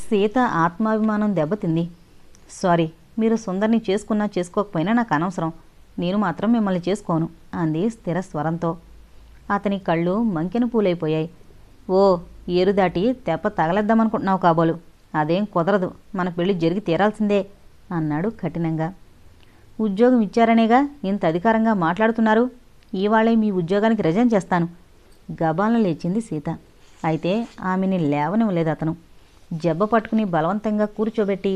సీత ఆత్మాభిమానం దెబ్బతింది. సారీ, మీరు సుందర్ని చేసుకున్నా చేసుకోకపోయినా నాకు అనవసరం, నేను మాత్రం మిమ్మల్ని చేసుకోను అంది స్థిర స్వరంతో. అతని కళ్ళు మంకెన పూలైపోయాయి. ఓ, ఏరు దాటి తెప్ప తగలేద్దామనుకుంటున్నావు కాబోలు, అదేం కుదరదు, మన పెళ్లి జరిగి తీరాల్సిందే అన్నాడు కఠినంగా. ఉద్యోగం ఇచ్చారనేగా ఇంత అధికారంగా మాట్లాడుతున్నారు, ఇవాళే మీ ఉద్యోగానికి రిజైన్ చేస్తాను. గబాలను లేచింది సీత. అయితే ఆమెని లేవనివ్వలేదు అతను. జబ్బ పట్టుకుని బలవంతంగా కూర్చోబెట్టి,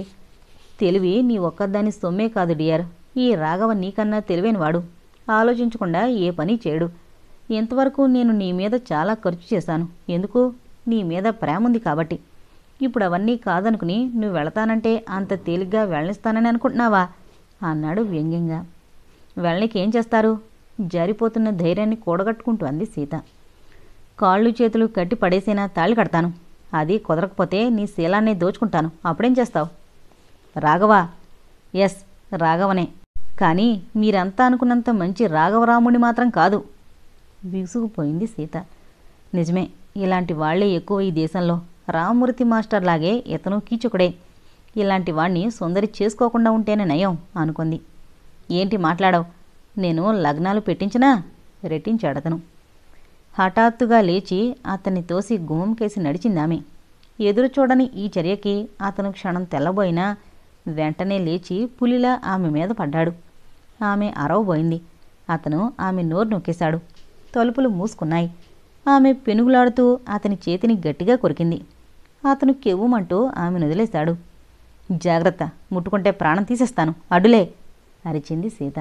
తెలివి నీ ఒక్కదాని సొమ్మే కాదు డియర్, ఈ రాఘవ నీకన్నా తెలివైనవాడు, ఆలోచించకుండా ఏ పని చేయడు. ఇంతవరకు నేను నీ మీద చాలా ఖర్చు చేశాను, ఎందుకు? నీ మీద ప్రేమ ఉంది కాబట్టి. ఇప్పుడు అవన్నీ కాదనుకుని నువ్వు వెళతానంటే అంత తేలిగ్గా వెళ్ళనిస్తానని అనుకుంటున్నావా అన్నాడు వ్యంగ్యంగా. వెళ్ళనికేం చేస్తారు? జారిపోతున్న ధైర్యాన్ని కూడగట్టుకుంటూ అంది సీత. కాళ్ళు చేతులు కట్టి పడేసినా తాళి కడతాను, అది కుదరకపోతే నీ శీలాన్ని దోచుకుంటాను, అప్పుడేం చేస్తావు? రాఘవా? ఎస్, రాఘవనే, కానీ మీరంతా అనుకున్నంత మంచి రాఘవరాముడి మాత్రం కాదు. విసుగుపోయింది సీత. నిజమే, ఇలాంటి వాళ్లే ఎక్కువ ఈ దేశంలో. రామమూర్తి మాస్టర్ లాగే ఇతను కీచుకుడే. ఇలాంటి వాణ్ణి సుందరి చేసుకోకుండా ఉంటేనే నయం అనుకుంది. ఏంటి మాట్లాడావు? నేను లగ్నాలు పెట్టించినా? రెట్టించాడతను. హఠాత్తుగా లేచి అతన్ని తోసి గుమ్మంకేసి నడిచిందామె. ఎదురు చూడని ఈ చర్యకి అతను క్షణం తెల్లబోయినా వెంటనే లేచి పులిలా ఆమె మీద పడ్డాడు. ఆమె అరవబోయింది. అతను ఆమె నోరు నొక్కేశాడు. తలుపులు మూసుకున్నాయి. ఆమె పెనుగులాడుతూ అతని చేతిని గట్టిగా కొరికింది. అతను కెవ్వుమంటూ ఆమెను వదిలేశాడు. జాగ్రత్త, ముట్టుకుంటే ప్రాణం తీసేస్తాను, అడ్డులే అరిచింది సీత.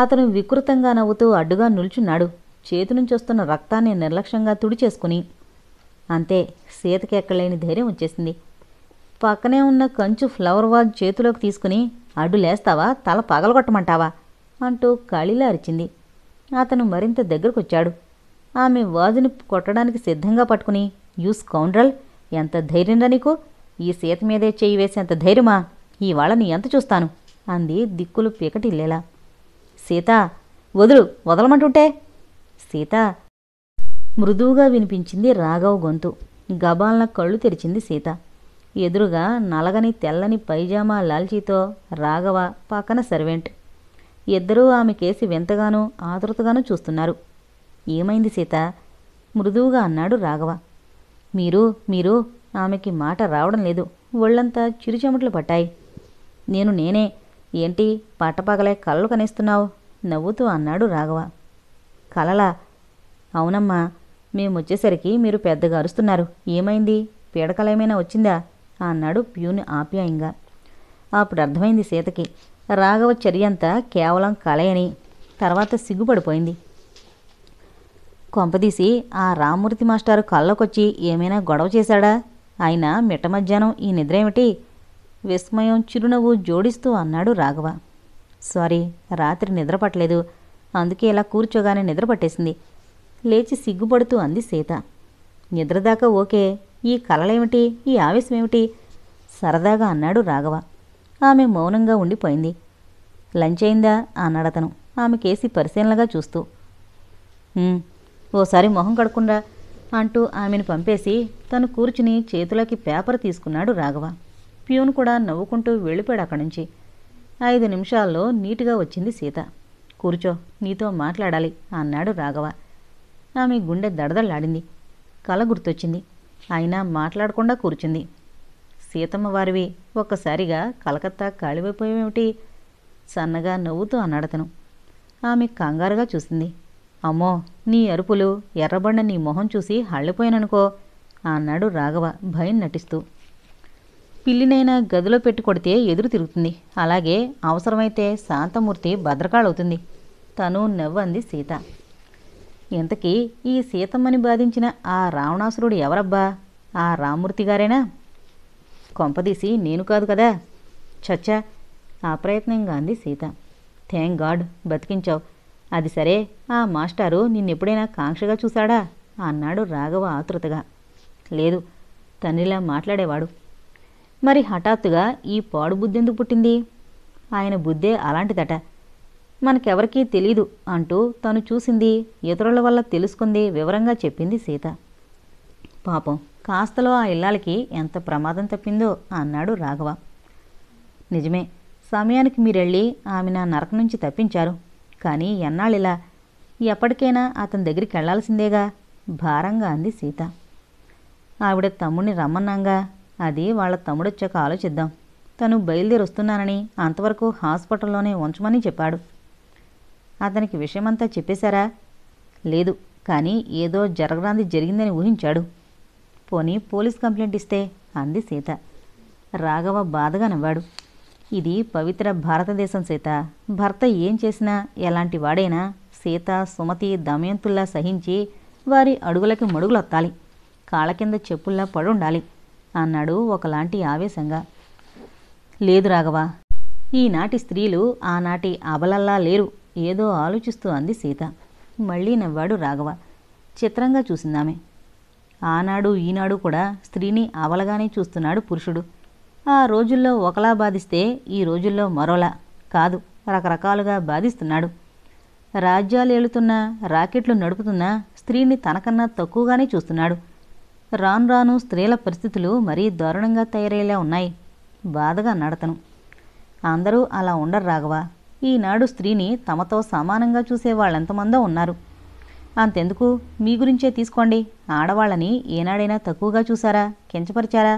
అతను వికృతంగా నవ్వుతూ అడ్డుగా నిల్చున్నాడు, చేతి నుంచి వస్తున్న రక్తాన్ని నిర్లక్ష్యంగా తుడిచేసుకుని. అంతే, సీతకి ఎక్కలేని ధైర్యం వచ్చేసింది. పక్కనే ఉన్న కంచు ఫ్లవర్ వాజ్ చేతిలోకి తీసుకుని, అడ్డు లేస్తావా, తల పగలగొట్టమంటావా అంటూ కాళీలా అరిచింది. అతను మరింత దగ్గరకొచ్చాడు. ఆమె వాజుని కొట్టడానికి సిద్ధంగా పట్టుకుని, యూ స్కౌండ్రల్, ఎంత ధైర్యంరా నీకు? ఈ సీత మీదే చేయి వేసేంత ధైర్యమా? ఇవాళ నీ ఎంత చూస్తాను అంది దిక్కులు పీకటిల్లేలా. సీత, వదలమంటుంటే. సీత. మృదువుగా వినిపించింది రాఘవ్ గొంతు. గబాలన కళ్ళు తెరిచింది సీత. ఎదురుగా నలగని తెల్లని పైజామా లాల్చీతో రాఘవ, పక్కన సర్వెంట్. ఇద్దరూ ఆమె కేసి వింతగానూ ఆతృతగానూ చూస్తున్నారు. ఏమైంది సీత? మృదువుగా అన్నాడు రాఘవ. మీరు ఆమెకి మాట రావడం లేదు. ఒళ్ళంతా చిరుచెమటలు పట్టాయి. నేనే. ఏంటి పట్టపగలే కలలు కనేస్తున్నావు? నవ్వుతూ అన్నాడు రాఘవ. కలలా? అవునమ్మా, మేమొచ్చేసరికి మీరు పెద్దగా అరుస్తున్నారు. ఏమైంది? పీడకలేమైనా వచ్చిందా అన్నాడు ప్యూని ఆప్యాయంగా. అప్పుడు అర్థమైంది సీతకి రాఘవ చర్యంతా కేవలం కలయని. తర్వాత సిగ్గుపడిపోయింది. కొంపదీసి ఆ రామ్మూర్తి మాస్టారు కళ్ళకొచ్చి ఏమైనా గొడవ చేశాడా? ఆయన మిట్ట మధ్యాహ్నం ఈ నిద్రేమిటి? విస్మయం చిరునవ్వు జోడిస్తూ అన్నాడు రాఘవ. సారీ, రాత్రి నిద్రపట్టలేదు, అందుకే ఇలా కూర్చోగానే నిద్రపట్టేసింది. లేచి సిగ్గుపడుతూ అంది సీత. నిద్రదాకా ఓకే, ఈ కలలేమిటి, ఈ ఆవేశమేమిటి? సరదాగా అన్నాడు రాఘవ. ఆమె మౌనంగా ఉండిపోయింది. లంచ్ అయిందా అన్నాడతను ఆమె కేసి పరిశీలనగా చూస్తూ. ఓసారి మొహం కడుక్కుందా అంటూ ఆమెను పంపేసి తను కూర్చుని చేతిలోకి పేపర్ తీసుకున్నాడు రాఘవ. ప్యూన్ కూడా నవ్వుకుంటూ వెళ్ళిపోయాడు అక్కడి నుంచి. 5 నిమిషాల్లో నీట్గా వచ్చింది సీత. కూర్చో, నీతో మాట్లాడాలి అన్నాడు రాఘవ. ఆమె గుండె దడదళ్లాడింది. కల గుర్తొచ్చింది. అయినా మాట్లాడకుండా కూర్చుంది. సీతమ్మ వారివి, ఒక్కసారిగా కలకత్తా కాళివైపోయేమిటి? సన్నగా నవ్వుతూ అన్నాడతను. ఆమె కంగారుగా చూసింది. అమ్మో, నీ అరుపులు, ఎర్రబండ నీ మొహం చూసి హళ్ళిపోయాననుకో అన్నాడు రాఘవ భయం నటిస్తూ. పిల్లినైనా గదిలో పెట్టి కొడితే ఎదురు తిరుగుతుంది, అలాగే అవసరమైతే శాంతమూర్తి భద్రకాళవుతుంది. తను నవ్వంది సీత. ఇంతకీ ఈ సీతమ్మని బాధించిన ఆ రావణాసురుడు ఎవరబ్బా? ఆ రామ్మూర్తిగారేనా? కొంపదీసి నేను కాదు కదా? చచ్చా, అప్రయత్నంగా అంది సీత. Thank God, బతికించావు. అది సరే, ఆ మాస్టారు నిన్నెప్పుడైనా కాంక్షగా చూశాడా అన్నాడు రాఘవ ఆతృతగా. లేదు, తండ్రిలా మాట్లాడేవాడు. మరి హఠాత్తుగా ఈ పాడు బుద్ధెందుకు పుట్టింది? ఆయన బుద్ధే అలాంటిదట, మనకెవరికీ తెలీదు అంటూ తను చూసింది, ఇతరుల వల్ల తెలుసుకుంది వివరంగా చెప్పింది సీత. పాపం, కాస్తలో ఆ ఇల్లాలకి ఎంత ప్రమాదం తప్పిందో అన్నాడు రాఘవ. నిజమే, సమయానికి మీరెళ్ళి ఆమె నా నరకం నుంచి తప్పించారు. కానీ ఎన్నాళ్ళిలా? ఎప్పటికైనా అతని దగ్గరికి వెళ్లాల్సిందేగా భారంగా అంది సీత. ఆవిడ తమ్ముడిని రమ్మన్నాంగా, అది వాళ్ళ తమ్ముడొచ్చాక ఆలోచిద్దాం. తను బయలుదేరి వస్తున్నానని అంతవరకు హాస్పిటల్లోనే ఉంచమని చెప్పాడు. అతనికి విషయమంతా చెప్పేశారా? లేదు, కానీ ఏదో జరగరాంది జరిగిందని ఊహించాడు. పోనీ పోలీస్ కంప్లైంట్ ఇస్తే అంది సీత. రాఘవ బాధగా నవ్వాడు. ఇది పవిత్ర భారతదేశం సీత. భర్త ఏం చేసినా ఎలాంటి వాడైనా సీత, సుమతి, దమయంతుల్లా సహించి వారి అడుగులకి మడుగులొత్తాలి, కాళ్ళ కింద చెప్పుల్లా పడుండాలి అన్నాడు ఒకలాంటి ఆవేశంగా. లేదు రాఘవ, ఈనాటి స్త్రీలు ఆనాటి అబలల్లా లేరు ఏదో ఆలోచిస్తూ అంది సీత. మళ్ళీ నవ్వాడు రాఘవ. చిత్రంగా చూసిందామె. ఆనాడు ఈనాడు కూడా స్త్రీని అబలగానే చూస్తున్నాడు పురుషుడు. ఆ రోజుల్లో ఒకలా బాధిస్తే ఈ రోజుల్లో మరోలా కాదు, రకరకాలుగా బాధిస్తున్నాడు. రాజ్యాలు ఏలుతున్నా, రాకెట్లు నడుపుతున్నా స్త్రీని తనకన్నా తక్కువగానే చూస్తున్నాడు. రాను రాను స్త్రీల పరిస్థితులు మరీ దారుణంగా తయారయ్యేలా ఉన్నాయి. బాధగా అన్నాడతను. అందరూ అలా ఉండరు రాఘవ. ఈనాడు స్త్రీని తమతో సమానంగా చూసే వాళ్ళెంతమందో ఉన్నారు. అంతెందుకు, మీ గురించే తీసుకోండి. ఆడవాళ్ళని ఏనాడైనా తక్కువగా చూసారా, కించపరిచారా?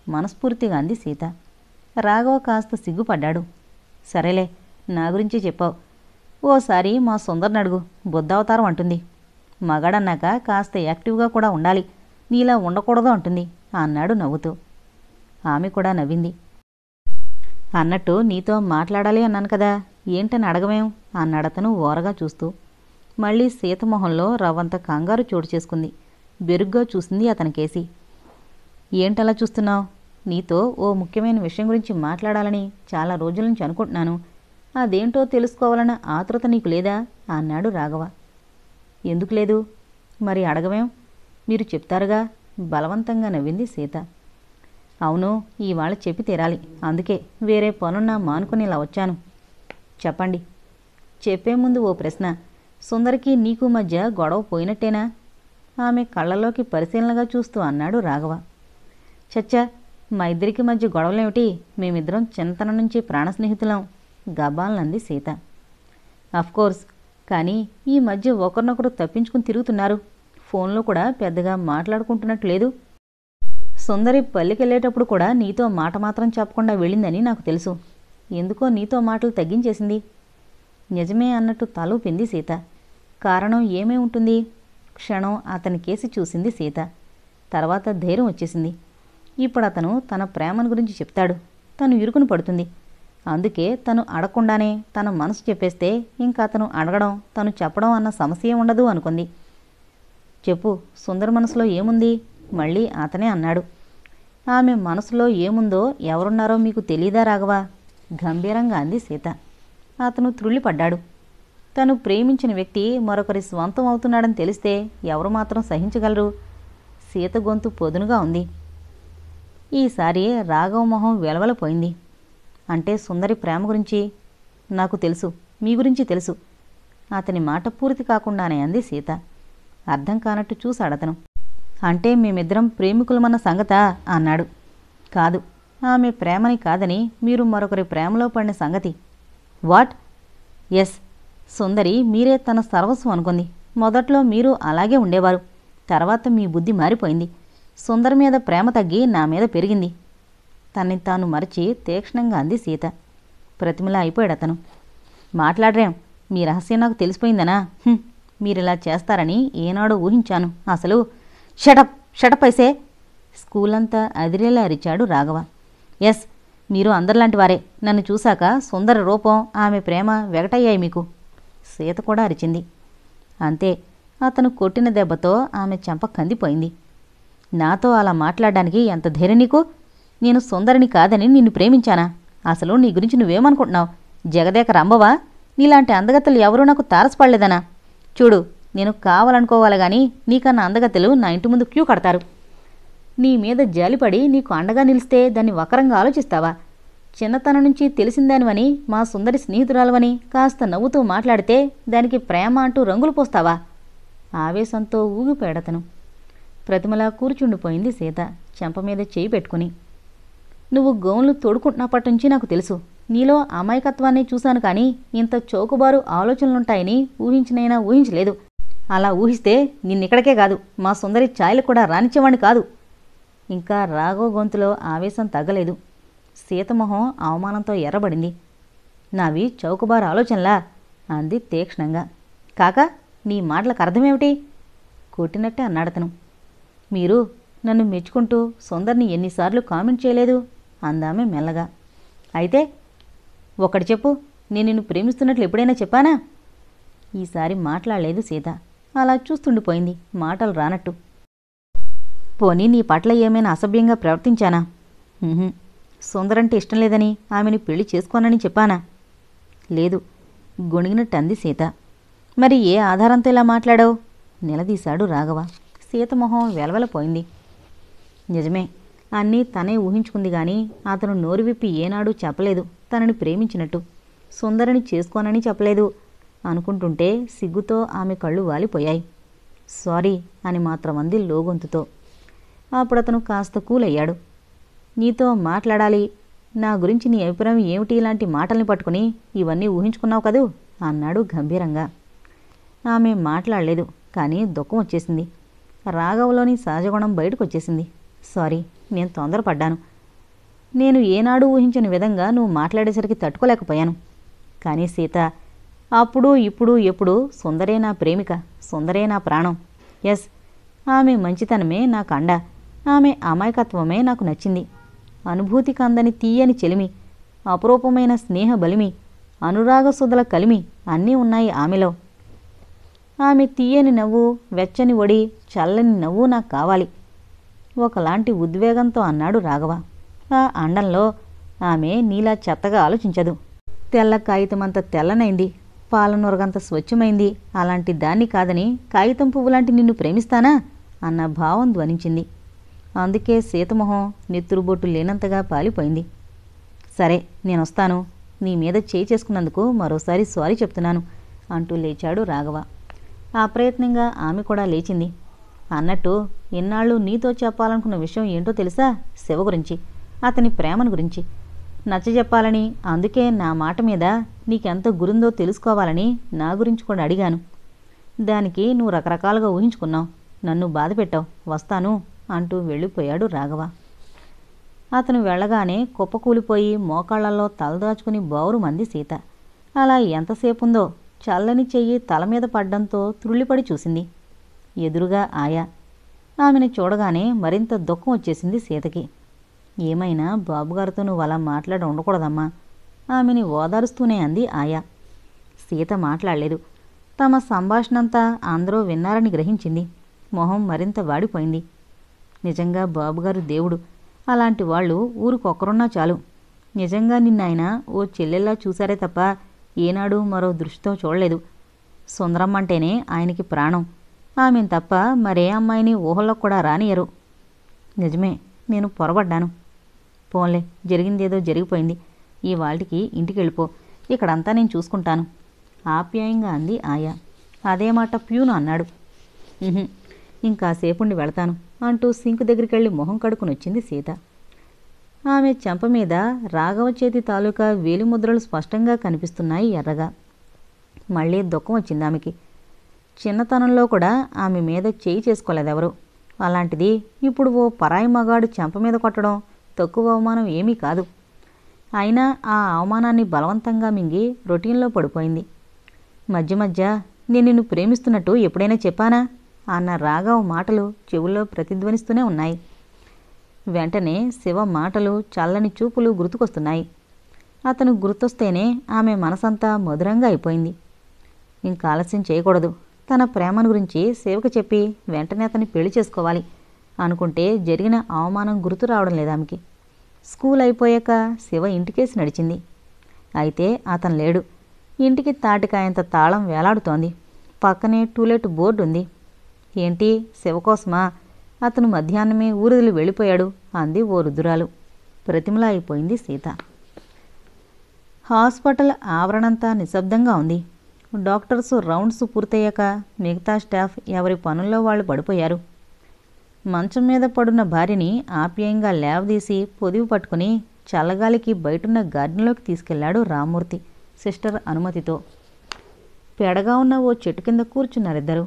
మనస్ఫూర్తిగా అంది సీత. రాఘవ కాస్త సిగ్గుపడ్డాడు. సరేలే, నా గురించే చెప్పావు. ఓసారి మా సుందర్ని అడుగు, బుద్ధావతారం అంటుంది. మగాడన్నాక కాస్త యాక్టివ్గా కూడా ఉండాలి, నీలా ఉండకూడదు అంటుంది అన్నాడు నవ్వుతూ. ఆమె కూడా నవ్వింది. అన్నట్టు నీతో మాట్లాడాలి అన్నాను కదా, ఏంటని అడగమేం అన్నాడతను ఓరగా చూస్తూ. మళ్ళీ సీతమొహంలో రవ్వంత కంగారు చోటు చేసుకుంది. బెరుగ్గా చూసింది అతనికేసి. ఏంటలా చూస్తున్నావు? నీతో ఓ ముఖ్యమైన విషయం గురించి మాట్లాడాలని చాలా రోజుల నుంచి అనుకుంటున్నాను. అదేంటో తెలుసుకోవాలన్న ఆతృత నీకు లేదా అన్నాడు రాఘవ. ఎందుకు లేదు? మరి అడగమేం, మీరు చెప్తారుగా బలవంతంగా నవ్వింది సీత. అవును, ఇవాళ చెప్పి తీరాలి, అందుకే వేరే పనున్నా మానుకుని ఇలా వచ్చాను. చెప్పండి. చెప్పే ముందు ఓ ప్రశ్న. సుందరికి నీకు మధ్య గొడవ పోయినట్టేనా? ఆమె కళ్ళలోకి పరిశీలనగా చూస్తూ అన్నాడు రాఘవ. చచ్చా, మా ఇద్దరికి మధ్య గొడవలేమిటి? మేమిద్దరం చిన్నతనం నుంచి ప్రాణ స్నేహితులం గబాలనంది సీత. అఫ్కోర్స్, కానీ ఈ మధ్య ఒకరినొకరు తప్పించుకుని తిరుగుతున్నారు. ఫోన్లో కూడా పెద్దగా మాట్లాడుకుంటున్నట్టు లేదు. సుందరి పల్లికెళ్ళేటప్పుడు కూడా నీతో మాట మాత్రం చెప్పకుండా వెళ్ళిందని నాకు తెలుసు. ఎందుకో నీతో మాటలు తగ్గించేసింది. నిజమే అన్నట్టు తలూపింది సీత. కారణం ఏమై ఉంటుంది? క్షణం అతని కేసి చూసింది సీత. తర్వాత ధైర్యం వచ్చేసింది. ఇప్పుడు అతను తన ప్రేమను గురించి చెప్తాడు. తను ఇరుకుని పడుతుంది. అందుకే తను అడగకుండానే తన మనసు చెప్పేస్తే ఇంకా అతను అడగడం, తను చెప్పడం అన్న సమస్య ఉండదు అనుకుంది. చెప్పు, సుందర్ మనసులో ఏముంది? మళ్ళీ అతనే అన్నాడు. ఆమె మనసులో ఏముందో ఎవరున్నారో మీకు తెలీదా రాఘవా? గంభీరంగా అంది సీత. అతను త్రుళ్ళిపడ్డాడు. తను ప్రేమించిన వ్యక్తి మరొకరి స్వంతం అవుతున్నాడని తెలిస్తే ఎవరు మాత్రం సహించగలరు? సీత గొంతు పొదునుగా ఉంది. ఈసారి రాఘవ మొహం వెలవలపోయింది. అంటే సుందరి ప్రేమ గురించి నాకు తెలుసు, మీ గురించి తెలుసు. అతని మాట పూర్తి కాకుండానే అంది సీత. అర్థం కానట్టు చూశాడతను. అంటే మేమిద్దరం ప్రేమికులమన్న సంగతా అన్నాడు. కాదు, ఆమె ప్రేమని కాదని మీరు మరొకరి ప్రేమలో పడిన సంగతి. వాట్? ఎస్, సుందరి మీరే తన సర్వస్వం అనుకుంది. మొదట్లో మీరు అలాగే ఉండేవారు. తర్వాత మీ బుద్ధి మారిపోయింది. సుందరి మీద ప్రేమ తగ్గి నా మీద పెరిగింది. తనని తాను మరచి తీక్షణంగా అంది సీత. ప్రతిమలా అయిపోయాడతను. మాట్లాడరేం, మీ రహస్యం నాకు తెలిసిపోయిందనా? మీరిలా చేస్తారని ఏనాడో ఊహించాను. అసలు షటప్ షటప్ అయిసే! స్కూలంతా అదిరేలా అరిచాడు రాఘవ. ఎస్, మీరు అందరిలాంటి వారే. నన్ను చూశాక సుందర రూపం, ఆమె ప్రేమ వెగటయ్యాయి మీకు. సీత కూడా అరిచింది. అంతే, అతను కొట్టిన దెబ్బతో ఆమె చెంప కందిపోయింది. నాతో అలా మాట్లాడడానికి ఎంత ధైర్యం నీకు? నేను సుందరిని కాదని నిన్ను ప్రేమించానా? అసలు నీ గురించి నువ్వేమనుకుంటున్నావు? జగదేక రంభవా? నీలాంటి అందగత్తెలు ఎవరూ నాకు తారసపడలేదనా? చూడు, నేను కావాలనుకోవాలి గాని నీకన్నా అందగత్తెలు నా ఇంటి ముందు క్యూ కడతారు. నీ మీద జాలిపడి నీకు అండగా నిలిస్తే దాన్ని వకరంగా ఆలోచిస్తావా? చిన్నతనం నుంచి తెలిసిందానివని, మా సుందరి స్నేహితురాలవని కాస్త నవ్వుతూ మాట్లాడితే దానికి ప్రేమ అంటూ రంగులు పోస్తావా? ఆవేశంతో ఊగిపోయాడతను. ప్రతిమలా కూర్చుండిపోయింది సీత చెంప మీద చేయి పెట్టుకుని. నువ్వు గౌన్లు తోడుకుంటున్నప్పటి నుంచి నాకు తెలుసు. నీలో అమాయకత్వాన్ని చూశాను కానీ ఇంత చౌకబారు ఆలోచనలుంటాయని ఊహించినైనా ఊహించలేదు. అలా ఊహిస్తే నిన్నిక్కడికే కాదు, మా సుందరి ఛాయలు కూడా రానిచ్చేవాణ్ణి కాదు. ఇంకా రాఘవ్ గొంతులో ఆవేశం తగ్గలేదు. సీతమొహం అవమానంతో ఎర్రబడింది. నావి చౌకబారు ఆలోచనలా అంది తీక్షణంగా. కాక నీ మాటలకు అర్థమేమిటి? కొట్టినట్టే అన్నాడతను. మీరు నన్ను మెచ్చుకుంటూ సుందర్ని ఎన్నిసార్లు కామెంట్ చేయలేదు అందామె మెల్లగా. అయితే ఒకటి చెప్పు, నేను నిన్ను ప్రేమిస్తున్నట్లు ఎప్పుడైనా చెప్పానా? ఈసారి మాట్లాడలేదు సీత. అలా చూస్తుండిపోయింది, మాటలు రానట్టు. పోనీ నీ పట్ల ఏమైనా అసభ్యంగా ప్రవర్తించానా? సుందరంటే ఇష్టం లేదని ఆమెని పెళ్లి చేసుకోనని చెప్పానా? లేదు, గొణిగినట్టు అంది సీత. మరి ఏ ఆధారంతో ఇలా మాట్లాడావు? నిలదీశాడు రాఘవ. సీతమొహం వెలవెలపోయింది. నిజమే, అన్నీ తనే ఊహించుకుంది గాని అతను నోరు విప్పి ఏనాడూ చెప్పలేదు తనని ప్రేమించినట్టు. సుందరిని చేసుకోనని చెప్పలేదు. అనుకుంటుంటే సిగ్గుతో ఆమె కళ్ళు వాలిపోయాయి. సారీ అని మాత్రం అంది లోగొంతుతో. అప్పుడతను కాస్త కూలయ్యాడు. నీతో మాట్లాడాలి, నా గురించి నీ అభిప్రాయం ఏమిటి ఇలాంటి మాటల్ని పట్టుకుని ఇవన్నీ ఊహించుకున్నావు కదూ అన్నాడు గంభీరంగా. ఆమె మాట్లాడలేదు, కానీ దుఃఖం వచ్చేసింది. రాఘవలోని సహజగుణం బయటకు వచ్చేసింది. సారీ, నేను తొందరపడ్డాను. నేను ఏనాడు ఊహించని విధంగా నువ్వు మాట్లాడేసరికి తట్టుకోలేకపోయాను. కానీ సీత, అప్పుడు ఇప్పుడు ఎప్పుడు సుందరే నా ప్రేమిక, సుందరే నా ప్రాణం. ఎస్, ఆమె మంచితనమే నాకు అండ, ఆమె అమాయకత్వమే నాకు నచ్చింది. అనుభూతి కందని తీయని చెలిమి, అపురూపమైన స్నేహ బలిమి, అనురాగసుధల కలిమి అన్నీ ఉన్నాయి ఆమెలో. ఆమె తీయని నవ్వు, వెచ్చని ఒడి, చల్లని నవ్వు నాకు కావాలి ఒకలాంటి ఉద్వేగంతో అన్నాడు రాఘవ. ఆ అండంలో ఆమె నీలా చెత్తగా ఆలోచించదు. తెల్ల కాగితమంత తెల్లనైంది, పాలనొరగంత స్వచ్ఛమైంది. అలాంటి దాన్ని కాదని కాగితం పువ్వులాంటి నిన్ను ప్రేమిస్తానా అన్న భావం ధ్వనించింది. అందుకే సీతమొహం నెత్తురుబొట్టు లేనంతగా పాలిపోయింది. సరే, నేనొస్తాను. నీ మీద చేయి చేసుకున్నందుకు మరోసారి సారీ చెప్తున్నాను అంటూ లేచాడు రాఘవ. అప్రయత్నంగా ఆమె కూడా లేచింది. అన్నట్టు ఇన్నాళ్ళు నీతో చెప్పాలనుకున్న విషయం ఏంటో తెలుసా? శివ గురించి, అతని ప్రేమను గురించి నచ్చజెప్పాలని, అందుకే నా మాట మీద నీకెంత గురిందో తెలుసుకోవాలని నా గురించి కూడా అడిగాను. దానికి నువ్వు రకరకాలుగా ఊహించుకున్నావు, నన్ను బాధ పెట్టావు. వస్తాను అంటూ వెళ్ళిపోయాడు రాఘవ. అతను వెళ్ళగానే కుప్పకూలిపోయి మోకాళ్లలో తలదాచుకుని బావురు మంది సీత. అలా ఎంతసేపుందో చల్లని చెయ్యి తల మీద పడ్డంతో త్రుళ్ళిపడి చూసింది. ఎదురుగా ఆయా. ఆమెను చూడగానే మరింత దుఃఖం వచ్చేసింది సీతకి. ఏమైనా బాబుగారితో నువ్వు అలా మాట్లాడి ఉండకూడదమ్మా ఆమెని ఓదారుస్తూనే అంది ఆయా. సీత మాట్లాడలేదు. తమ సంభాషణంతా అందరూ విన్నారని గ్రహించింది. మొహం మరింత వాడిపోయింది. నిజంగా బాబుగారు దేవుడు. అలాంటి వాళ్ళు ఊరికొక్కరున్నా చాలు. నిజంగా నిన్నాయన ఓ చెల్లెల్లా చూశారే తప్ప ఏనాడు మరో దృష్టితో చూడలేదు. సుందరమ్మంటేనే ఆయనకి ప్రాణం. ఆమెను తప్ప మరే అమ్మాయిని ఊహల్లో కూడా రానియరు. నిజమే, నేను పొరబడ్డాను. పోన్లే, జరిగిందేదో జరిగిపోయింది. ఈ వాళ్ళకి ఇంటికి వెళ్ళిపో, ఇక్కడంతా నేను చూసుకుంటాను ఆప్యాయంగా అంది ఆయా. అదే మాట ప్యూను అన్నాడు. ఇంకాసేపుండి వెళతాను అంటూ సింకు దగ్గరికెళ్ళి మొహం కడుకుని వచ్చింది సీత. ఆమె చెంప మీద రాఘవ చేతి తాలూకా వేలిముద్రలు స్పష్టంగా కనిపిస్తున్నాయి ఎర్రగా. మళ్ళీ దుఃఖం వచ్చింది ఆమెకి. చిన్నతనంలో కూడా ఆమె మీద చేయి చేసుకోలేదెవరు. అలాంటిది ఇప్పుడు ఓ పరాయి మగాడు చెంప మీద కొట్టడం తక్కువ అవమానం ఏమీ కాదు. అయినా ఆ అవమానాన్ని బలవంతంగా మింగి రొటీన్లో పడిపోయింది. మధ్య మధ్య నేను నిన్ను ప్రేమిస్తున్నట్టు ఎప్పుడైనా చెప్పానా అన్న రాఘవ మాటలు చెవుల్లో ప్రతిధ్వనిస్తూనే ఉన్నాయి. వెంటనే శివ మాటలు, చల్లని చూపులు గుర్తుకొస్తున్నాయి. అతను గుర్తొస్తేనే ఆమె మనసంతా మధురంగా అయిపోయింది. ఇంకా ఆలస్యం చేయకూడదు. తన ప్రేమను గురించి శివకు చెప్పి వెంటనే అతన్ని పెళ్లి చేసుకోవాలి అనుకుంటే జరిగిన అవమానం గుర్తు రావడం లేదు ఆమెకి. స్కూల్ అయిపోయాక శివ ఇంటికేసి నడిచింది. అయితే అతను లేడు. ఇంటికి తాటికాయంత తాళం వేలాడుతోంది. పక్కనే టూలెట్ బోర్డు ఉంది. ఏంటి, శివ కోసమా? అతను మధ్యాహ్నమే ఊరిదిలి వెళ్ళిపోయాడు అంది ఓ రుద్రాలు. ప్రతిమలా అయిపోయింది సీత. హాస్పిటల్ ఆవరణంతా నిశ్శబ్దంగా ఉంది. డాక్టర్సు రౌండ్స్ పూర్తయ్యాక మిగతా స్టాఫ్ ఎవరి పనుల్లో వాళ్ళు పడిపోయారు. మంచం మీద పడున్న భార్యని ఆప్యాయంగా లేవదీసి పొదివి పట్టుకుని చల్లగాలికి బయటున్న గార్డెన్లోకి తీసుకెళ్లాడు రామ్మూర్తి సిస్టర్ అనుమతితో. పెడగా ఉన్న ఓ చెట్టు కింద కూర్చున్నారిద్దరు.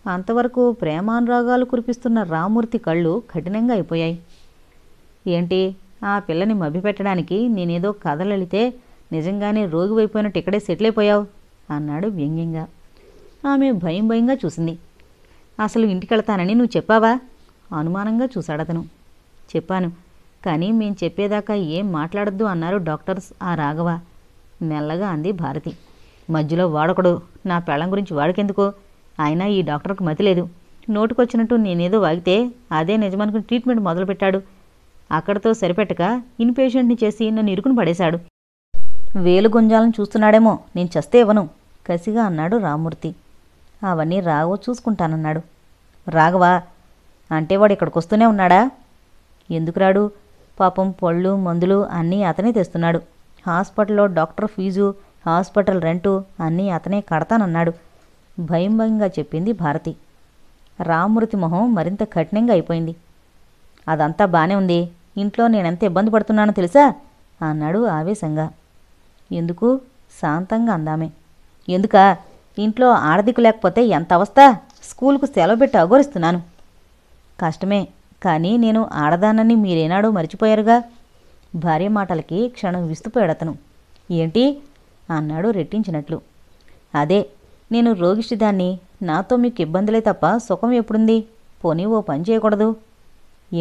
అంతవరకు ప్రేమానురాగాలు కురిపిస్తున్న రామ్మూర్తి కళ్ళు కఠినంగా అయిపోయాయి. ఏంటి, ఆ పిల్లని మభ్యపెట్టడానికి నేనేదో కథలెళితే నిజంగానే రోగివైపోయినట్టు ఇక్కడే సెటిల్ అయిపోయావు అన్నాడు వ్యంగ్యంగా. ఆమె భయం భయంగా చూసింది. అసలు ఇంటికెళ్తానని నువ్వు చెప్పావా? అనుమానంగా చూశాడతను. చెప్పాను, కానీ మేం చెప్పేదాకా ఏం మాట్లాడొద్దు అన్నారు డాక్టర్స్ ఆ రాఘవ మెల్లగా అంది భారతి. మధ్యలో వాడొకడు, నా పెళ్ళం గురించి వాడికెందుకు? అయినా ఈ డాక్టర్కు మతిలేదు. నోటుకొచ్చినట్టు నేనేదో వాగితే అదే నిజమనుకుని ట్రీట్మెంట్ మొదలుపెట్టాడు. అక్కడితో సరిపెట్టక ఇన్పేషెంట్ని చేసి నన్ను ఇరుకుని పడేశాడు. వేలు గుంజాలను చూస్తున్నాడేమో, నేను చస్తే ఇవ్వను కసిగా అన్నాడు రామ్మూర్తి. అవన్నీ రాఘవ చూసుకుంటానన్నాడు. రాఘవా అంటే వాడు ఇక్కడికి వస్తూనే ఉన్నాడా? ఎందుకు రాడు? పాపం పళ్ళు మందులు అన్నీ అతనే తెస్తున్నాడు. హాస్పిటల్లో డాక్టర్ ఫీజు, హాస్పిటల్ రెంటు అన్నీ అతనే కడతానన్నాడు భయం భయంగా చెప్పింది భారతి. రామ్మూర్తి మొహం మరింత కఠినంగా అయిపోయింది. అదంతా బానే ఉంది, ఇంట్లో నేనెంత ఇబ్బంది పడుతున్నానో తెలుసా అన్నాడు ఆవేశంగా. ఎందుకు? శాంతంగా అందామే. ఎందుకా? ఇంట్లో ఆడదిక్కు లేకపోతే ఎంత అవస్థ. స్కూలుకు సెలవు పెట్టి అఘోరిస్తున్నాను. కష్టమే, కానీ నేను ఆడదానని మీరేనాడో మర్చిపోయారుగా. భార్య మాటలకి క్షణం విస్తుపోయాడతను. ఏంటి అన్నాడు రెట్టించినట్లు. అదే, నేను రోగిష్టిదాన్ని, నాతో మీకు ఇబ్బందులే తప్ప సుఖం ఎప్పుడుంది? పోనీ ఓ పని చేయకూడదు?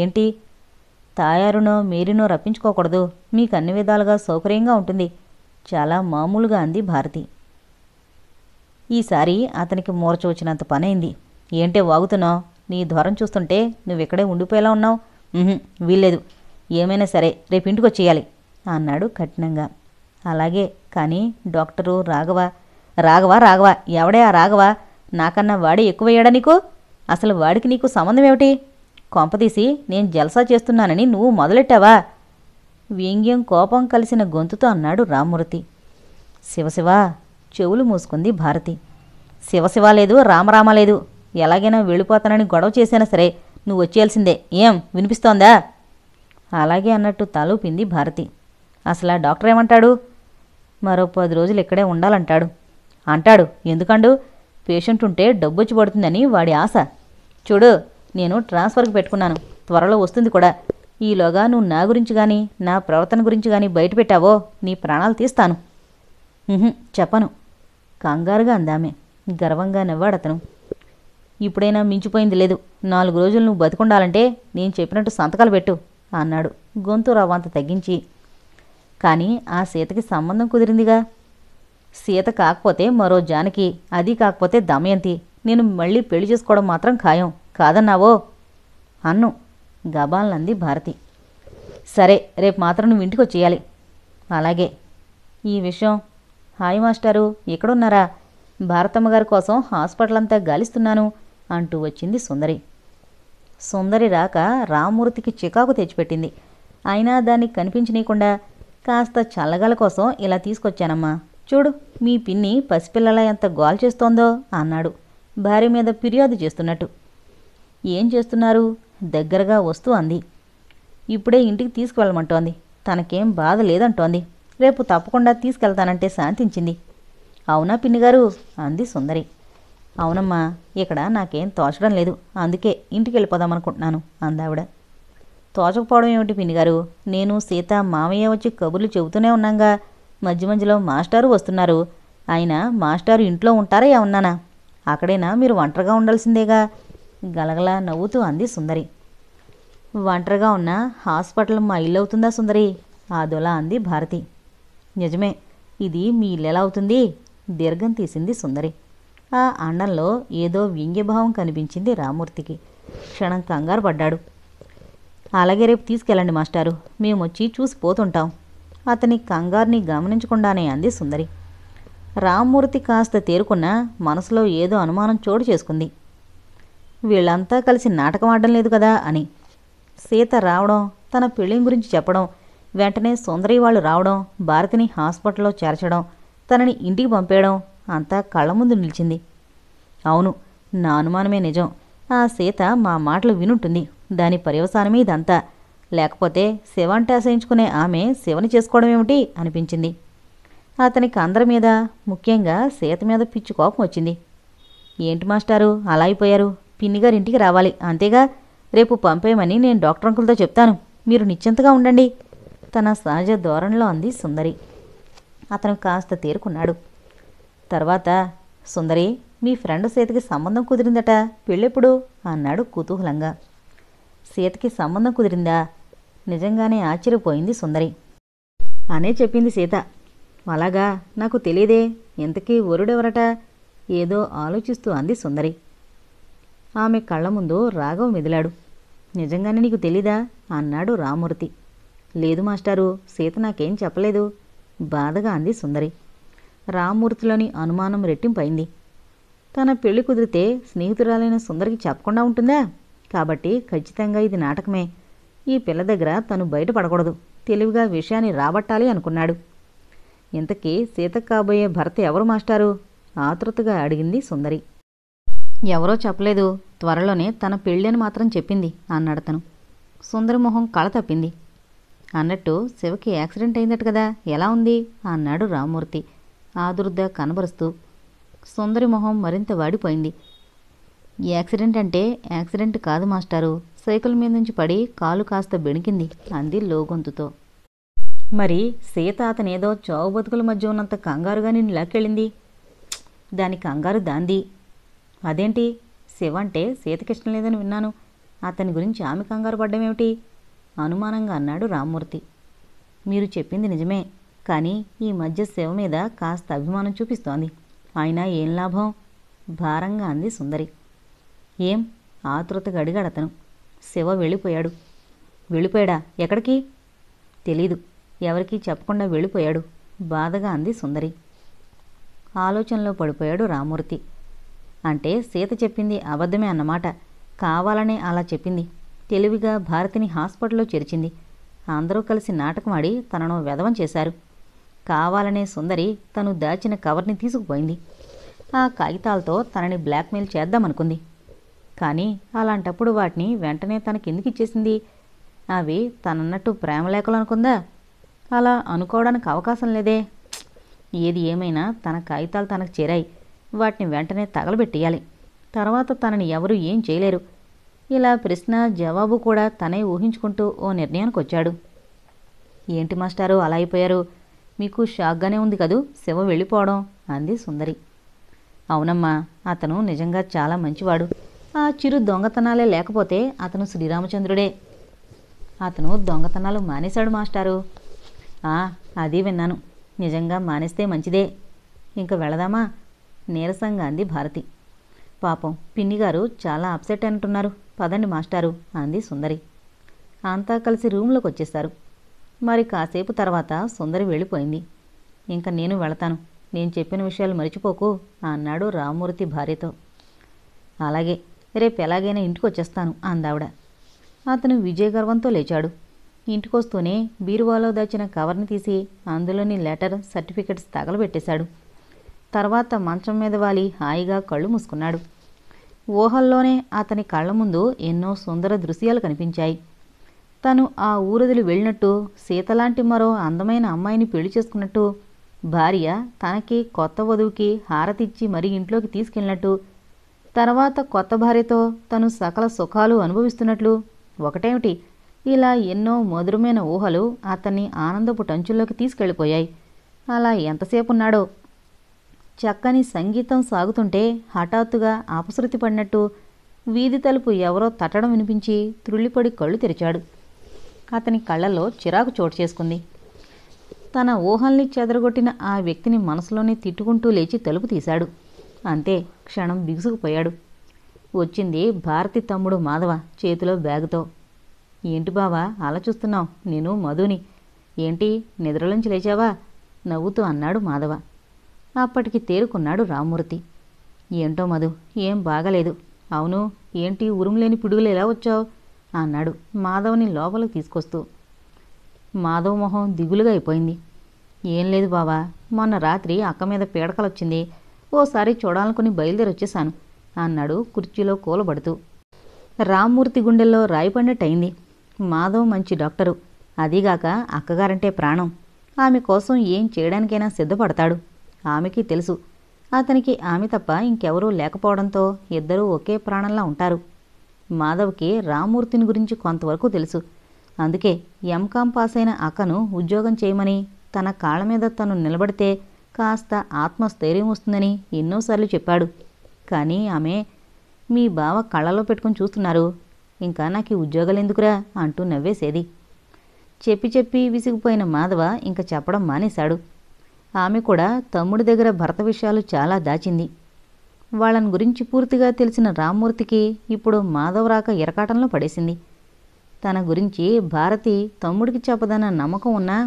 ఏంటి? తాయారునో మీరినో రప్పించుకోకూడదు? మీకు అన్ని విధాలుగా సౌకర్యంగా ఉంటుంది చాలా మామూలుగా అంది భారతి. ఈసారి అతనికి మూర్చ వచ్చినంత పనైంది. ఏంటే వాగుతున్నావు? నీ ధోరం చూస్తుంటే నువ్విక్కడే ఉండిపోయేలా ఉన్నావు. వీల్లేదు, ఏమైనా సరే రేపు ఇంటికి వచ్చేయాలి అన్నాడు కఠినంగా. అలాగే, కానీ డాక్టరు రాఘవ రాఘవ ఎవడే ఆ రాఘవ? నాకన్నా వాడే ఎక్కువయ్యాడా నీకు? అసలు వాడికి నీకు సంబంధం ఏమిటి? కొంపదీసి నేను జల్సా చేస్తున్నానని నువ్వు మొదలెట్టావా? వ్యంగ్యం కోపం కలిసిన గొంతుతో అన్నాడు రామ్మూర్తి. శివశివ చెవులు మూసుకుంది భారతి. శివశివ లేదు, రామరామ లేదు. ఎలాగైనా వెళ్ళిపోతానని గొడవ చేసినా సరే నువ్వు వచ్చేయాల్సిందే. ఏం వినిపిస్తోందా? అలాగే అన్నట్టు తలూపింది భారతి. అసలు ఆ డాక్టర్ ఏమంటాడు? మరో 10 రోజులు ఇక్కడే ఉండాలంటాడు. అంటాడు, ఎందుకండు? పేషెంట్ ఉంటే డబ్బొచ్చి పడుతుందని వాడి ఆశ. చూడు, నేను ట్రాన్స్ఫర్కి పెట్టుకున్నాను, త్వరలో వస్తుంది కూడా. ఈలోగా నువ్వు నా గురించి కానీ నా ప్రవర్తన గురించి కానీ బయటపెట్టావో నీ ప్రాణాలు తీస్తాను. చెప్పను కంగారుగా అందామె. గర్వంగా నవ్వాడతను. ఇప్పుడైనా మించిపోయింది లేదు. 4 రోజులు నువ్వు బతికుండాలంటే నేను చెప్పినట్టు సంతకాలు పెట్టు అన్నాడు గొంతు రవ్వంత తగ్గించి. కానీ ఆ సీతకి సంబంధం కుదిరిందిగా. సీత కాకపోతే మరో జానకి, అది కాకపోతే దమయంతి. నేను మళ్ళీ పెళ్లి చేసుకోవడం మాత్రం ఖాయం కాదన్నావో అన్ను గబాల్నంది భారతి. సరే, రేపు మాత్రం నువ్వు ఇంటికి వచ్చేయాలి. అలాగే. ఈ విషయం హాయ్ మాస్టారు, ఎక్కడున్నారా? భారతమ్మ గారి కోసం హాస్పిటల్ అంతా గాలిస్తున్నాను అంటూ వచ్చింది సుందరి. సుందరి రాక రామ్మూర్తికి చికాకు తెచ్చిపెట్టింది. అయినా దాన్ని కనిపించనీయకుండా కాస్త చల్లగాల కోసం ఇలా తీసుకొచ్చానమ్మా. చూడు, మీ పిన్ని పసిపిల్లల ఎంత గోల్ చేస్తోందో అన్నాడు భార్య మీద ఫిర్యాదు చేస్తున్నట్టు. ఏం చేస్తున్నారు? దగ్గరగా వస్తూ అంది. ఇప్పుడే ఇంటికి తీసుకువెళ్ళమంటోంది. తనకేం బాధ లేదంటోంది. రేపు తప్పకుండా తీసుకెళ్తానంటే శాంతించింది. అవునా పిన్నిగారు అంది సుందరి. అవునమ్మా, ఇక్కడ నాకేం తోచడం లేదు, అందుకే ఇంటికి వెళ్ళిపోదామనుకుంటున్నాను అందావిడ. తోచకపోవడం ఏమిటి పిన్నిగారు? నేను సీత మామయ్య వచ్చి కబుర్లు చెబుతూనే ఉన్నాగా. మధ్య మధ్యలో మాస్టారు వస్తున్నారు. అయినా మాస్టారు ఇంట్లో ఉంటారా ఏమన్నానా? అక్కడైనా మీరు ఒంటరిగా ఉండాల్సిందేగా గలగలా నవ్వుతూ అంది సుందరి. ఒంటరిగా ఉన్న హాస్పిటల్ మా ఇల్లు అవుతుందా సుందరి? ఆదోలా అంది భారతి. నిజమే, ఇది మీ ఇల్లు ఎలా అవుతుంది? దీర్ఘం తీసింది సుందరి. ఆ అండంలో ఏదో వ్యంగ్యభావం కనిపించింది రామ్మూర్తికి. క్షణం కంగారు పడ్డాడు. అలాగే రేపు తీసుకెళ్ళండి మాస్టారు, మేమొచ్చి చూసిపోతుంటాం అతని కంగారుని గమనించకుండానే అంది సుందరి. రామ్మూర్తి కాస్త తేరుకున్నా మనసులో ఏదో అనుమానం చోటు చేసుకుంది. వీళ్ళంతా కలిసి నాటకం ఆడడం లేదు కదా అని. సీత రావడం, తన పెళ్లి గురించి చెప్పడం, వెంటనే సుందరి వాళ్ళు రావడం, భారతిని హాస్పిటల్లో చేర్చడం, తనని ఇంటికి పంపేయడం అంతా కళ్ళ ముందు నిలిచింది. అవును, నా అనుమానమే నిజం. ఆ సీత మా మాటలు వినుంటుంది. దాని పర్యవసానమే ఇదంతా. లేకపోతే శివ అంటే అసహించుకునే ఆమె శివని చేసుకోవడం ఏమిటి అనిపించింది. అతనికి అందరి మీద, ముఖ్యంగా సీత మీద పిచ్చి కోపం వచ్చింది. ఏంటి మాస్టారు అలా అయిపోయారు? పిన్నిగారింటికి రావాలి అంతేగా? రేపు పంపేయమని నేను డాక్టర్ అంకుల్తో చెప్తాను. మీరు నిశ్చింతగా ఉండండి తన సహజ ధోరణిలో అంది సుందరి. అతను కాస్త తేరుకున్నాడు. తర్వాత, సుందరి, మీ ఫ్రెండ్ సీతకి సంబంధం కుదిరిందట, పెళ్ళెప్పుడు అన్నాడు కుతూహలంగా. సీతకి సంబంధం కుదిరిందా? నిజంగానే ఆశ్చర్యపోయింది సుందరి. అనే చెప్పింది సీత. అలాగా, నాకు తెలియదే. ఇంతకీ వరుడెవరట? ఏదో ఆలోచిస్తూ అంది సుందరి. ఆమె కళ్ళ ముందు రాఘవ మెదిలాడు. నిజంగానే నీకు తెలీదా అన్నాడు రామూర్తి. లేదు మాస్టారు, సీత నాకేం చెప్పలేదు బాధగా అంది సుందరి. రామూర్తిలోని అనుమానం రెట్టింపైంది. తన పెళ్లి కుదిరితే స్నేహితురాలైన సుందరికి చెప్పకుండా ఉంటుందా? కాబట్టి ఖచ్చితంగా ఇది నాటకమే. ఈ పిల్ల దగ్గర తను బయటపడకూడదు. తెలివిగా విషయాన్ని రాబట్టాలి అనుకున్నాడు. ఇంతకీ సీతకు కాబోయే భర్త ఎవరు మాస్టారు? ఆతృతగా అడిగింది సుందరి. ఎవరో చెప్పలేదు. త్వరలోనే తన పెళ్ళి అని మాత్రం చెప్పింది అన్నాడతను. సుందరి మొహం కళ తప్పింది. అన్నట్టు శివకి యాక్సిడెంట్ అయిందట కదా, ఎలా ఉంది అన్నాడు రామ్మూర్తి ఆదుర్ద కనబరుస్తూ. సుందరి మొహం మరింత వాడిపోయింది. యాక్సిడెంట్ అంటే యాక్సిడెంట్ కాదు మాస్టారు, సైకిల్ మీద నుంచి పడి కాలు కాస్త బెణికింది అంది లోగొంతుతో. మరి సీత అతనేదో చావు బతుకుల మధ్య ఉన్నంత కంగారుగా నిన్ను లాక్కెళ్ళింది. దాని కంగారు దాంది. అదేంటి? శివ అంటే సీతకిష్టం లేదని విన్నాను. అతని గురించి ఆమె కంగారు పడ్డమేమిటి అనుమానంగా అన్నాడు రామ్మూర్తి. మీరు చెప్పింది నిజమే, కానీ ఈ మధ్య శివ మీద కాస్త అభిమానం చూపిస్తోంది. అయినా ఏం లాభం భారంగా అంది సుందరి. ఏం ఆతృతగా అడిగాడు అతను. శివ వెళ్ళిపోయాడు. వెళ్ళిపోయాడా? ఎక్కడికి? తెలీదు. ఎవరికీ చెప్పకుండా వెళ్ళిపోయాడు బాధగా అంది సుందరి. ఆలోచనలో పడిపోయాడు రామ్మూర్తి. అంటే సీత చెప్పింది అబద్ధమే అన్నమాట. కావాలనే అలా చెప్పింది. తెలివిగా భారతిని హాస్పిటల్లో చేర్చింది. అందరూ కలిసి నాటకమాడి తనను వెధవం చేశారు. కావాలనే సుందరి తను దాచిన కవర్ని తీసుకుపోయింది. ఆ కాగితాలతో తనని బ్లాక్మెయిల్ చేద్దామనుకుంది. కానీ అలాంటప్పుడు వాటిని వెంటనే తనకెందుకు ఇచ్చేసింది? అవి తనన్నట్టు ప్రేమలేఖలు అనుకుందా? అలా అనుకోవడానికి అవకాశం లేదే. ఏది ఏమైనా తన కాగితాలు తనకు చేరాయి. వాటిని వెంటనే తగలబెట్టేయాలి. తర్వాత తనని ఎవరూ ఏం చేయలేరు. ఇలా ప్రశ్న జవాబు కూడా తనే ఊహించుకుంటూ ఓ నిర్ణయానికి వచ్చాడు. ఏంటి మాస్టారు అలా అయిపోయారు? మీకు షాక్గానే ఉంది కదూ శివ వెళ్ళిపోవడం అంది సుందరి. అవునమ్మా, అతను నిజంగా చాలా మంచివాడు. ఆ చిరు దొంగతనాలే లేకపోతే అతను శ్రీరామచంద్రుడే. అతను దొంగతనాలు మానేశాడు మాస్టారు. అది విన్నాను. నిజంగా మానేస్తే మంచిదే. ఇంక వెళదామా నీరసంగా అంది భారతి. పాపం పిన్నిగారు చాలా అప్సెట్ అంటున్నారు. పదండి మాస్టారు అంది సుందరి. అంతా కలిసి రూమ్లోకి వచ్చేశారు. మరి కాసేపు తర్వాత సుందరి వెళ్ళిపోయింది. ఇంక నేను వెళతాను. నేను చెప్పిన విషయాలు మర్చిపోకు అన్నాడు రామ్మూర్తి భార్యతో. అలాగే, రేపు ఎలాగైనా ఇంటికి వచ్చేస్తాను అందావిడ. అతను విజయగర్వంతో లేచాడు. ఇంటికొస్తూనే బీరువాలో దాచిన కవర్ని తీసి అందులోని లెటర్, సర్టిఫికెట్స్ తగలబెట్టేశాడు. తర్వాత మంచం మీద వాలి హాయిగా కళ్ళు మూసుకున్నాడు. ఊహల్లోనే అతని కళ్ళ ముందు ఎన్నో సుందర దృశ్యాలు కనిపించాయి. తను ఆ ఊరదిలి వెళ్ళినట్టు, సీతలాంటి మరో అందమైన అమ్మాయిని పెళ్లి చేసుకున్నట్టు, భార్య తనకి కొత్త వధువుకి హారతిచ్చి మరీ ఇంట్లోకి తీసుకెళ్ళినట్టు, తర్వాత కొత్త భార్యతో తను సకల సుఖాలు అనుభవిస్తున్నట్లు. ఒకటేమిటి, ఇలా ఎన్నో మధురమైన ఊహలు అతన్ని ఆనందపు టంచుల్లోకి తీసుకెళ్ళిపోయాయి. అలా ఎంతసేపున్నాడో. చక్కని సంగీతం సాగుతుంటే హఠాత్తుగా అపశృతి పడినట్టు వీధి తలుపు ఎవరో తట్టడం వినిపించి త్రుళ్ళిపడి కళ్ళు తెరిచాడు. అతని కళ్ళల్లో చిరాకు చోటు చేసుకుంది. తన ఊహల్ని చెదరగొట్టిన ఆ వ్యక్తిని మనసులోనే తిట్టుకుంటూ లేచి తలుపు తీశాడు. అంతే, క్షణం బిగుసుకుపోయాడు. వచ్చింది భారతి తమ్ముడు మాధవ చేతిలో బ్యాగుతో. ఏంటి బావా అలా చూస్తున్నావు? నేను మధుని. ఏంటి నిద్రలోంచి లేచావా నవ్వుతూ అన్నాడు మాధవ. అప్పటికి తేరుకున్నాడు రామ్మూర్తి. ఏంటో మధు, ఏం బాగలేదు. అవును, ఏంటి ఉరుములేని పిడుగులు ఎలా వచ్చావు అన్నాడు మాధవ్ని లోపలికి తీసుకొస్తూ. మాధవ్ మొహం దిగులుగా అయిపోయింది. ఏం లేదు బావా, మొన్న రాత్రి అక్క మీద పీడకలొచ్చింది. ఓసారి చూడాలనుకుని బయలుదేరి వచ్చేశాను అన్నాడు కుర్చీలో కూలబడుతూ. రామ్మూర్తి గుండెల్లో రాయిపడినట్టయింది. మాధవ్ మంచి డాక్టరు, అదీగాక అక్కగారంటే ప్రాణం. ఆమె కోసం ఏం చేయడానికైనా సిద్ధపడతాడు. ఆమెకి తెలుసు అతనికి ఆమె తప్ప ఇంకెవరూ లేకపోవడంతో ఇద్దరూ ఒకే ప్రాణంలా ఉంటారు. మాధవ్కి రామ్మూర్తిని గురించి కొంతవరకు తెలుసు. అందుకే ఎంకాం పాస్ అయిన అక్కను ఉద్యోగం చేయమని, తన కాళ్ళ మీద తను నిలబడితే కాస్త ఆత్మస్థైర్యం వస్తుందని ఎన్నోసార్లు చెప్పాడు. కానీ ఆమె, మీ బావ కళ్ళలో పెట్టుకుని చూస్తున్నారు, ఇంకా నాకు ఈ ఉద్యోగాలు ఎందుకురా అంటూ నవ్వేసేది. చెప్పి చెప్పి విసిగిపోయిన మాధవ ఇంక చెప్పడం మానేశాడు. ఆమె కూడా తమ్ముడి దగ్గర భర్త విషయాలు చాలా దాచింది. వాళ్ళని గురించి పూర్తిగా తెలిసిన రామ్మూర్తికి ఇప్పుడు మాధవ్ రాక ఇరకాటంలో పడేసింది. తన గురించి భారతి తమ్ముడికి చెప్పదన్న నమ్మకం ఉన్నా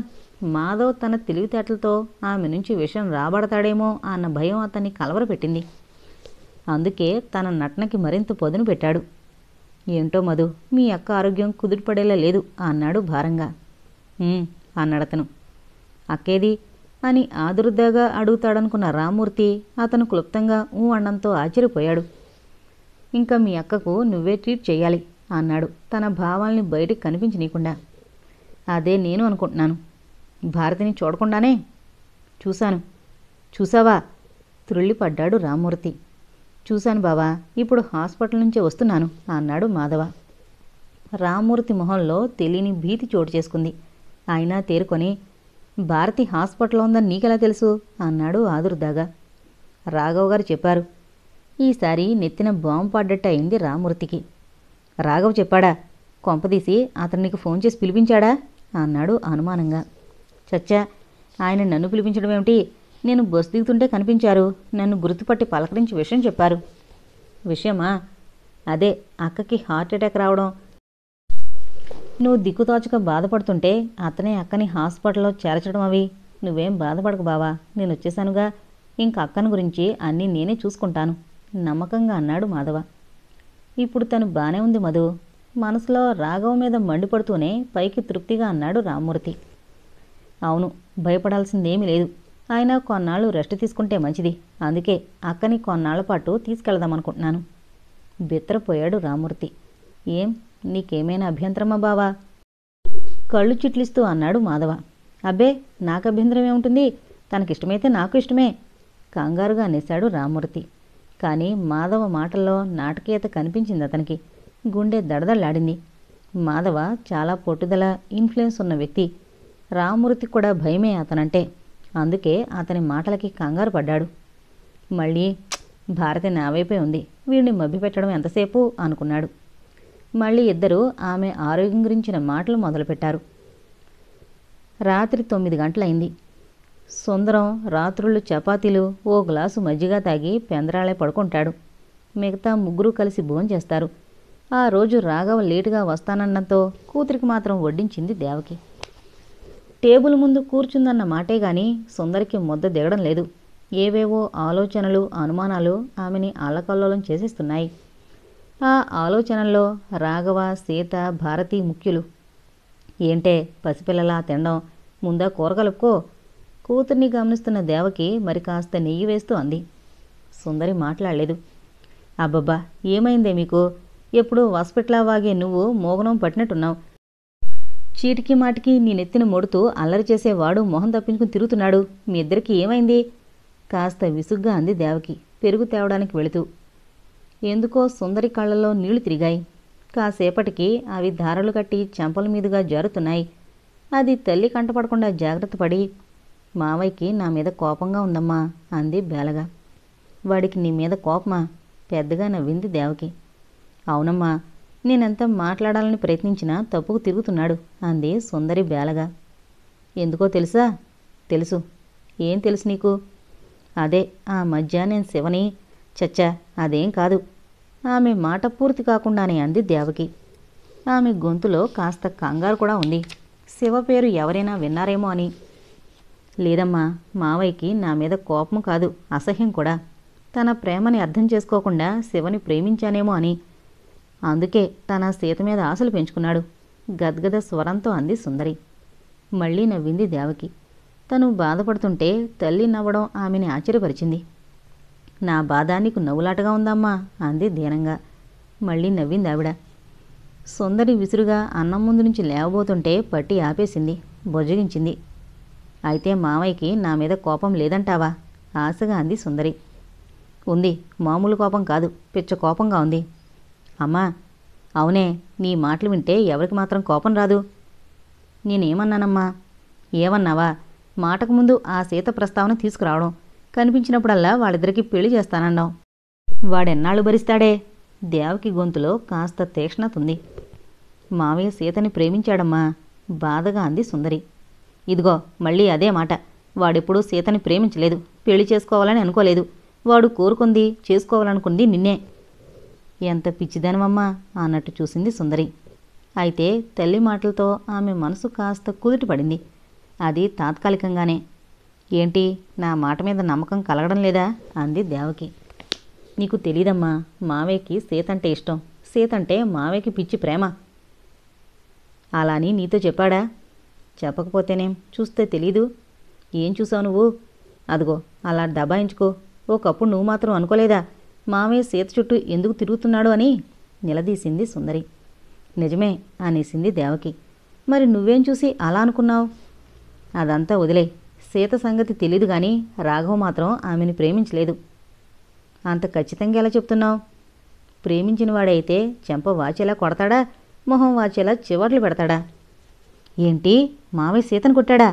మాధవ్ తన తెలివితేటలతో ఆమె నుంచి విషయం రాబడతాడేమో అన్న భయం అతన్ని కలవరపెట్టింది. అందుకే తన నటనకి మరింత పదును పెట్టాడు. ఏంటో మధు, మీ అక్క ఆరోగ్యం కుదుటపడేలా లేదు అన్నాడు భారంగా. అన్నాడతను. అక్కేది అని ఆదుర్దాగా అడుగుతాడనుకున్న రామ్మూర్తి అతను క్లుప్తంగా అన్నంతో ఆశ్చర్యపోయాడు. ఇంకా మీ అక్కకు నువ్వే ట్రీట్ చెయ్యాలి అన్నాడు తన భావాల్ని బయటికి కనిపించనీయకుండా. అదే నేను అనుకుంటున్నాను. భారతిని చూడకుండానే చూశాను. చూసావా? త్రుళ్ళిపడ్డాడు రామ్మూర్తి. చూశాను బావా, ఇప్పుడు హాస్పిటల్ నుంచే వస్తున్నాను అన్నాడు మాధవ. రామ్మూర్తి మొహంలో తెలియని భీతి చోటు చేసుకుంది. అయినా తేరుకొని, భారతి హాస్పిటల్లో ఉందని నీకెలా తెలుసు అన్నాడు ఆదుర్దాగా. రాఘవ్ గారు చెప్పారు. ఈసారి నెత్తిన బాంబు పడ్డట్టు అయింది రామ్మూర్తికి. రాఘవ్ చెప్పాడా? కొంపదీసి అతను నీకు ఫోన్ చేసి పిలిపించాడా అన్నాడు అనుమానంగా. చచ్చా, ఆయన నన్ను పిలిపించడం ఏమిటి? నేను బస్సు దిగుతుంటే కనిపించారు. నన్ను గుర్తుపట్టి పలకరించి విషయం చెప్పారు. విషయమా? అదే అక్కకి హార్ట్ అటాక్ రావడం. నువ్వు దిక్కుతోచక బాధపడుతుంటే అతనే అక్కని హాస్పిటల్లో చేర్చడం అవి. నువ్వేం బాధపడకు బావా, నేను వచ్చేసానుగా. ఇంక అక్కను గురించి అన్నీ నేనే చూసుకుంటాను నమ్మకంగా అన్నాడు మాధవ. ఇప్పుడు తను బానే ఉంది మధు. మనసులో రాఘవ మీద మండిపడుతూనే పైకి తృప్తిగా అన్నాడు రామ్మూర్తి. అవును, భయపడాల్సిందేమీ లేదు. అయినా కొన్నాళ్ళు రెస్ట్ తీసుకుంటే మంచిది. అందుకే అక్కని కొన్నాళ్ల పాటు తీసుకెళ్దామనుకుంటున్నాను. బెత్తరపోయాడు రామ్మూర్తి. ఏం, నీకేమైనా అభ్యంతరమా బావా? కళ్ళు చిట్లిస్తూ అన్నాడు మాధవ. అబ్బే, నాకు అభ్యంతరం ఏముంటుంది? తనకిష్టమైతే నాకు ఇష్టమే కంగారుగా అనేశాడు రామ్మూర్తి. కానీ మాధవ మాటల్లో నాటకీయత కనిపించింది అతనికి. గుండె దడదళ్లాడింది. మాధవ చాలా పట్టుదల, ఇన్ఫ్లుయెన్స్ ఉన్న వ్యక్తి. రామ్మూర్తి కూడా భయమే అతనంటే. అందుకే అతని మాటలకి కంగారు పడ్డాడు. మళ్ళీ భారతి నా వైపే ఉంది, వీడిని మభ్యపెట్టడం ఎంతసేపు అనుకున్నాడు. మళ్ళీ ఇద్దరూ ఆమె ఆరోగ్యం గురించిన మాటలు మొదలుపెట్టారు. రాత్రి 9 గంటలైంది. సుందరం రాత్రుళ్ళు చపాతీలు, ఓ గ్లాసు మజ్జిగ తాగి పెందరాళే పడుకుంటాడు. మిగతా ముగ్గురు కలిసి భోంచేస్తారు. ఆ రోజు రాఘవ లేటుగా వస్తానన్నంతో కూతురికి మాత్రం వడ్డించింది దేవకి. టేబుల్ ముందు కూర్చుందన్న మాటే గాని సుందరికి ముద్ద దిగడం లేదు. ఏవేవో ఆలోచనలు, అనుమానాలు ఆమెని అల్లకల్లోలం చేసేస్తున్నాయి. ఆ ఆలోచనల్లో రాఘవ, సీత, భారతి ముఖ్యులు. ఏంటే పసిపిల్లలా తినడం, ముందా కూర కలుపుకో. కూతుర్ని గమనిస్తున్న దేవకి మరి కాస్త నెయ్యి వేస్తూ అంది. సుందరి మాట్లాడలేదు. అబ్బబ్బా, ఏమైందే మీకు? ఎప్పుడు హాస్పిటల్లా వాగే నువ్వు మోగనం పట్టినట్టున్నావు. చీటికి మాటికి నీ నెత్తిన మొడుతూ అల్లరి చేసేవాడు మొహం తప్పించుకుని తిరుగుతున్నాడు. మీ ఇద్దరికి ఏమైంది? కాస్త విసుగ్గా అంది దేవకి పెరుగు తేవడానికి వెళుతూ. ఎందుకో సుందరి కళ్ళల్లో నీళ్లు తిరిగాయి. కాసేపటికి అవి ధారలు కట్టి చెంపల మీదుగా జారుతున్నాయి. అది తల్లి కంటపడకుండా జాగ్రత్త పడి, మావయ్యకి నా మీద కోపంగా ఉందమ్మా అంది బేలగా. వాడికి నీ మీద కోపమా? పెద్దగా నవ్వింది దేవకి. అవునమ్మా, నేనెంత మాట్లాడాలని ప్రయత్నించినా తప్పుకు తిరుగుతున్నాడు అంది సుందరి బేలగా. ఎందుకో తెలుసా? తెలుసు. ఏం తెలుసు నీకు? అదే, ఆ మధ్య నేను శివని. చచ్చా, అదేం కాదు. ఆమె మాట పూర్తి కాకుండానే అంది దేవకి. ఆమె గొంతులో కాస్త కంగారు కూడా ఉంది. శివ పేరు ఎవరైనా విన్నారేమో అని. లేదమ్మా, మావయ్యకి నా మీద కోపం కాదు, అసహ్యం కూడా. తన ప్రేమని అర్థం చేసుకోకుండా శివని ప్రేమించానేమో అని. అందుకే తన సీత మీద ఆశలు పెంచుకున్నాడు గద్గద స్వరంతో అంది సుందరి. మళ్ళీ నవ్వింది దేవకి. తను బాధపడుతుంటే తల్లి నవ్వడం ఆమెని ఆశ్చర్యపరిచింది. నా బాధ నీకు నవ్వులాటగా ఉందమ్మా అంది దీనంగా. మళ్ళీ నవ్వింది ఆవిడ. సుందరి విసురుగా అన్నం ముందు నుంచి లేవబోతుంటే పట్టి ఆపేసింది, బొజ్జగించింది. అయితే మావయ్యకి నా మీద కోపం లేదంటావా? ఆశగా అంది సుందరి. ఉంది, మామూలు కోపం కాదు, పిచ్చ కోపంగా ఉంది. అమ్మా, అవునే, నీ మాటలు వింటే ఎవరికి మాత్రం కోపం రాదు? నేనేమన్నానమ్మా? ఏమన్నావా? మాటకు ముందు ఆ సీత ప్రస్తావన తీసుకురావడం, కనిపించినప్పుడల్లా వాళ్ళిద్దరికీ పెళ్లి చేస్తానన్నావు. వాడెన్నాళ్ళు భరిస్తాడే? దేవకి గొంతులో కాస్త తీక్ష్ణతుంది. మావయ్య సీతని ప్రేమించాడమ్మా, బాధగా అంది సుందరి. ఇదిగో మళ్ళీ అదే మాట. వాడెప్పుడూ సీతని ప్రేమించలేదు, పెళ్లి చేసుకోవాలని అనుకోలేదు. వాడు కోరుకుంది, చేసుకోవాలనుకుంది నిన్నే. ఎంత పిచ్చిదనమమ్మా అన్నట్టు చూసింది సుందరి. అయితే తల్లి మాటలతో ఆమె మనసు కాస్త కుదుటపడింది. అది తాత్కాలికంగానే. ఏంటి, నా మాట మీద నమ్మకం కలగడం లేదా? అంది దేవకి. నీకు తెలీదమ్మా, మావయ్యకి సీతంటే ఇష్టం, సీతంటే మావయ్యకి పిచ్చి ప్రేమ. అలా అని నీతో చెప్పాడా? చెప్పకపోతేనేం, చూస్తే తెలీదు. ఏం చూసావు నువ్వు? అదిగో అలా దబాయించుకో. ఒకప్పుడు నువ్వు మాత్రం అనుకోలేదా మావయ్య సీత చుట్టూ ఎందుకు తిరుగుతున్నాడు అని? నిలదీసింది సుందరి. నిజమే అనేసింది దేవకి. మరి నువ్వేం చూసి అలా అనుకున్నావు? అదంతా వదిలే. సీత సంగతి తెలీదు గాని రాఘవ మాత్రం ఆమెని ప్రేమించలేదు. అంత ఖచ్చితంగా ఎలా చెప్తున్నావు? ప్రేమించిన వాడైతే చెంప వాచేలా కొడతాడా, మొహం వాచేలా చివర్లు పెడతాడా? ఏంటి, మావయ్య సీతను కొట్టాడా?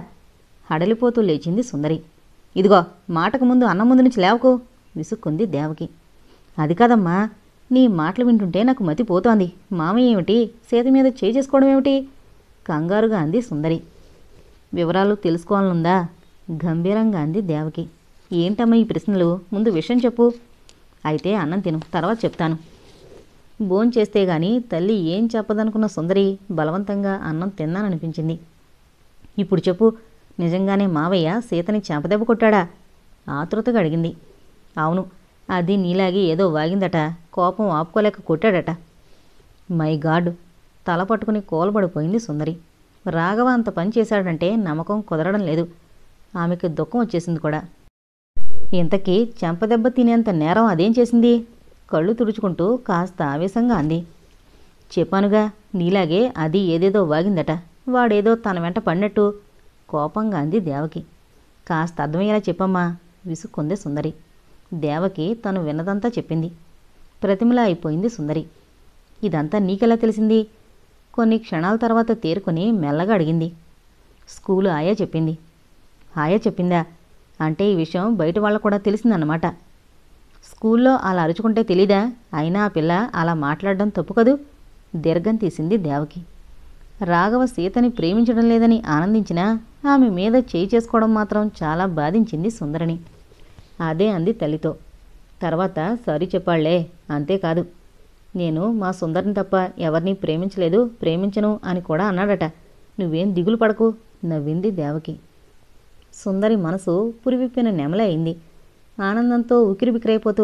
హడలిపోతూ లేచింది సుందరి. ఇదిగో మాటకు ముందు అన్నం ముందు నుంచి లేవకు, విసుక్కుంది దేవకి. అది కాదమ్మా, నీ మాటలు వింటుంటే నాకు మతి పోతోంది. మామయ్య ఏమిటి సీత మీద చేసుకోవడం ఏమిటి? కంగారుగా అంది సుందరి. వివరాలు తెలుసుకోవాలనుందా? గంభీరంగా అంది దేవకి. ఏంటమ్మా ఈ ప్రశ్నలు? ముందు విషయం చెప్పు. అయితే అన్నం తిను, తర్వాత చెప్తాను. భోంచేస్తే గాని తల్లి ఏం చెప్పదనుకున్న సుందరి బలవంతంగా అన్నం తిన్నాననిపించింది. ఇప్పుడు చెప్పు, నిజంగానే మావయ్య సీతని చెంపదెబ్బ కొట్టాడా? ఆతృతగా అడిగింది. అవును, అది నీలాగే ఏదో వాగిందట, కోపం ఆపుకోలేక కొట్టాడట. మై గాడ్, తల పట్టుకుని కోలబడిపోయింది సుందరి. రాఘవ అంత పని చేశాడంటే నమ్మకం కుదరడం లేదు. ఆమెకి దుఃఖం వచ్చేసింది కూడా. ఇంతకీ చెంపదెబ్బ తినేంత నేరం అదేం చేసింది? కళ్ళు తుడుచుకుంటూ కాస్త ఆవేశంగా అంది. చెప్పానుగా, నీలాగే అది ఏదేదో వాగిందట, వాడేదో తన వెంట పడినట్టు. కోపంగా అంది దేవకి. కాస్త అర్థమయ్యేలా చెప్పమ్మా, విసుక్కుంది సుందరి. దేవకి తను విన్నదంతా చెప్పింది. ప్రతిమలా అయిపోయింది సుందరి. ఇదంతా నీకెలా తెలిసింది? కొన్ని క్షణాల తర్వాత తేరుకొని మెల్లగా అడిగింది. స్కూలు ఆయా చెప్పింది. ఆయా చెప్పిందా? అంటే ఈ విషయం బయట వాళ్ళకు కూడా తెలిసిందన్నమాట. స్కూల్లో అలా అరుచుకుంటే తెలీదా? అయినా ఆ పిల్ల అలా మాట్లాడడం తప్పు కదూ? దీర్ఘం తీసింది దేవకి. రాఘవ సీతని ప్రేమించడం లేదని ఆనందించినా ఆమె మీద చేయి చేసుకోవడం మాత్రం చాలా బాధించింది సుందరిని. అదే అంది తల్లితో. తర్వాత సారీ చెప్పాళ్లే, అంతేకాదు నేను మా సుందరిని తప్ప ఎవరినీ ప్రేమించలేదు, ప్రేమించను అని కూడా అన్నాడట. నువ్వేం దిగులు పడకు, నవ్వింది దేవకి. సుందరి మనసు పురివిప్పిన నెమలే అయింది. ఆనందంతో ఉకిరిబికిరైపోతూ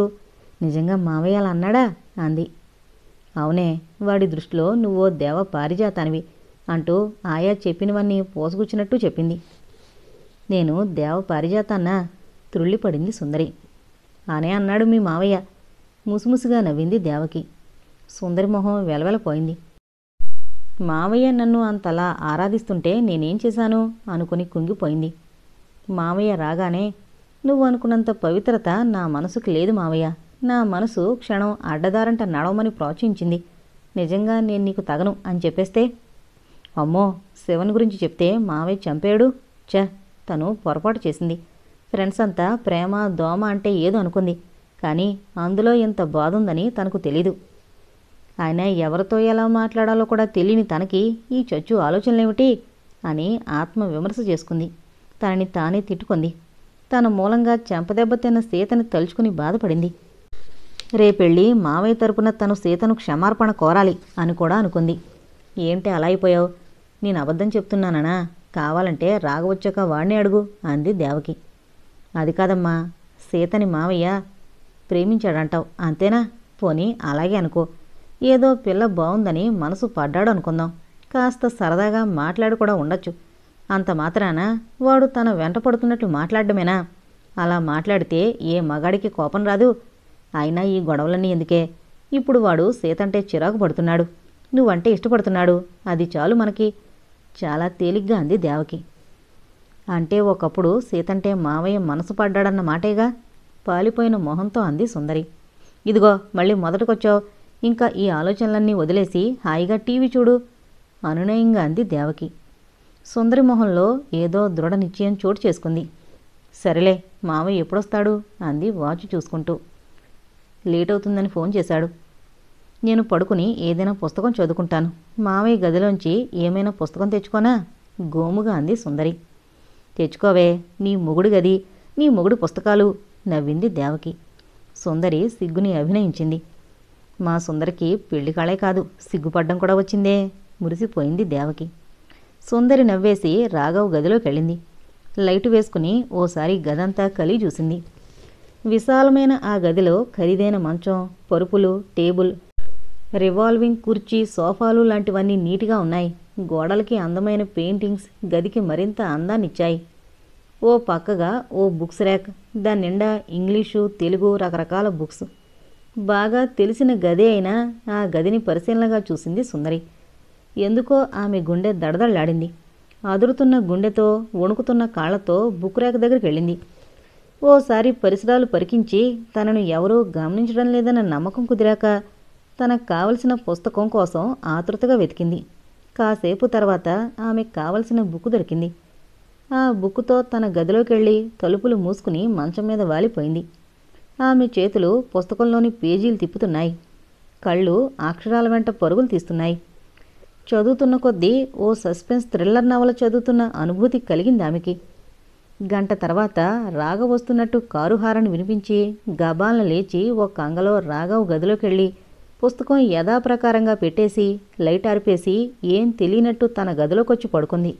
నిజంగా మావయ్య అలా అన్నాడా అంది. అవునే, వాడి దృష్టిలో నువ్వో దేవ పారిజాతానివి అంటూ ఆయా చెప్పినవన్నీ పోసుగుచ్చినట్టు చెప్పింది. నేను దేవ పారిజాతాన్నా? త్రుళ్ళిపడింది సుందరి. అనే అన్నాడు మీ మావయ్య, ముసుముసుగా నవ్వింది దేవకి. సుందరి మొహం వెలవెలపోయింది. మావయ్య నన్ను అంతలా ఆరాధిస్తుంటే నేనేం చేశాను అనుకుని కుంగిపోయింది. మావయ్య రాగానే నువ్వు అనుకున్నంత పవిత్రత నా మనసుకు లేదు మావయ్య. నా మనసు క్షణం అడ్డదారంట నడవమని ప్రోత్సహించింది. నిజంగా నేను నీకు తగను అని చెప్పేస్తే? అమ్మో, శివన్ గురించి చెప్తే మావయ్య చంపేడు. తను పొరపాటు చేసింది. ఫ్రెండ్స్ అంతా ప్రేమ దోమ అంటే ఏదో అనుకుంది, కానీ అందులో ఇంత బాధ ఉందని తనకు తెలీదు. ఆయన ఎవరితో ఎలా మాట్లాడాలో కూడా తెలియని తనకి ఈ చచ్చు ఆలోచనలేమిటి అని ఆత్మ విమర్శ చేసుకుంది. తనని తానే తిట్టుకుంది. తన మూలంగా చెంపదెబ్బ తిన్న సీతని తలుచుకుని బాధపడింది. రేపెళ్ళి మావయ్య తరపున తను సీతను క్షమార్పణ కోరాలి అని కూడా అనుకుంది. ఏంటి అలా అయిపోయావు? నేను అబద్ధం చెప్తున్నానా? కావాలంటే రాగవచ్చాక వాడిని అడుగు అంది దేవకి. అది కాదమ్మా, సీతని మావయ్య ప్రేమించాడంటావు అంతేనా? పోనీ అలాగే అనుకో. ఏదో పిల్ల బాగుందని మనసు పడ్డాడు అనుకుందాం. కాస్త సరదాగా మాట్లాడి కూడా ఉండొచ్చు. అంత మాత్రాన వాడు తన వెంట పడుతున్నట్లు మాట్లాడడమేనా? అలా మాట్లాడితే ఏ మగాడికి కోపం రాదు? అయినా ఈ గొడవలన్నీ ఎందుకే? ఇప్పుడు వాడు సీతంటే చిరాకు పడుతున్నాడు. నువ్వంటే ఇష్టపడుతున్నాడు. అది చాలు మనకి. చాలా తేలిగ్గా అంది దేవకి. అంటే ఒకప్పుడు సీతంటే మావయ్య మనసు పడ్డాడన్న మాటేగా. పాలిపోయిన మొహంతో అంది సుందరి. ఇదిగో మళ్ళీ మొదటికొచ్చావు. ఇంకా ఈ ఆలోచనలన్నీ వదిలేసి హాయిగా టీవీ చూడు అనునయంగా అంది దేవకి. సుందరి మొహంలో ఏదో దృఢ నిశ్చయం చోటు చేసుకుంది. సరేలే, మావయ్య ఎప్పుడొస్తాడు అంది వాచ్ చూసుకుంటూ. లేట్ అవుతుందని ఫోన్ చేశాడు. నేను పడుకుని ఏదైనా పుస్తకం చదువుకుంటాను. మావయ్య గదిలోంచి ఏమైనా పుస్తకం తెచ్చుకోనా గోముగా అంది సుందరి. తెచ్చుకోవే, నీ మొగుడు గది, నీ మొగుడు పుస్తకాలు నవ్వింది దేవకి. సుందరి సిగ్గుని అభినయించింది. మా సుందరికి పెళ్లి కాళే కాదు, సిగ్గుపడ్డం కూడా వచ్చిందే మురిసిపోయింది దేవకి. సుందరి నవ్వేసి రాఘవ్ గదిలోకి వెళ్ళింది. లైటు వేసుకుని ఓసారి గదంతా కలి చూసింది. విశాలమైన ఆ గదిలో ఖరీదైన మంచం, పరుపులు, టేబుల్, రివాల్వింగ్ కుర్చీ, సోఫాలు లాంటివన్నీ నీట్గా ఉన్నాయి. గోడలకి అందమైన పెయింటింగ్స్ గదికి మరింత అందాన్నిచ్చాయి. ఓ పక్కగా ఓ బుక్స్ ర్యాక్, దాని నిండా ఇంగ్లీషు, తెలుగు రకరకాల బుక్స్. బాగా తెలిసిన గది అయినా ఆ గదిని పరిశీలనగా చూసింది సుందరి. ఎందుకో ఆమె గుండె దడదళ్లాడింది. అదురుతున్న గుండెతో, వణుకుతున్న కాళ్లతో బుక్ ర్యాక్ దగ్గరికి వెళ్ళింది. ఓసారి పరిసరాలు పరికించి తనను ఎవరూ గమనించడం లేదన్న నమ్మకం కుదిరాక తనకు కావలసిన పుస్తకం కోసం ఆతృతగా వెతికింది. కాసేపు తర్వాత ఆమెకు కావలసిన బుక్ దొరికింది. ఆ బుక్కుతో తన గదిలోకి వెళ్ళి తలుపులు మూసుకుని మంచం మీద వాలిపోయింది. ఆమె చేతులు పుస్తకంలోని పేజీలు తిప్పుతున్నాయి. కళ్ళు అక్షరాల వెంట పరుగులు తీస్తున్నాయి. చదువుతున్న కొద్దీ ఓ సస్పెన్స్ థ్రిల్లర్ నవల చదువుతున్న అనుభూతి కలిగింది ఆమెకి. గంట తర్వాత రాఘవ్ వస్తున్నట్టు కారు హారన్ వినిపించి గబాలను లేచి ఓ కంగలో రాఘవ్ గదిలోకి వెళ్ళి పుస్తకం యథాప్రకారంగా పెట్టేసి లైట్ ఆర్పేసి ఏం తెలియనట్టు తన గదిలోకొచ్చి పడుకుంది.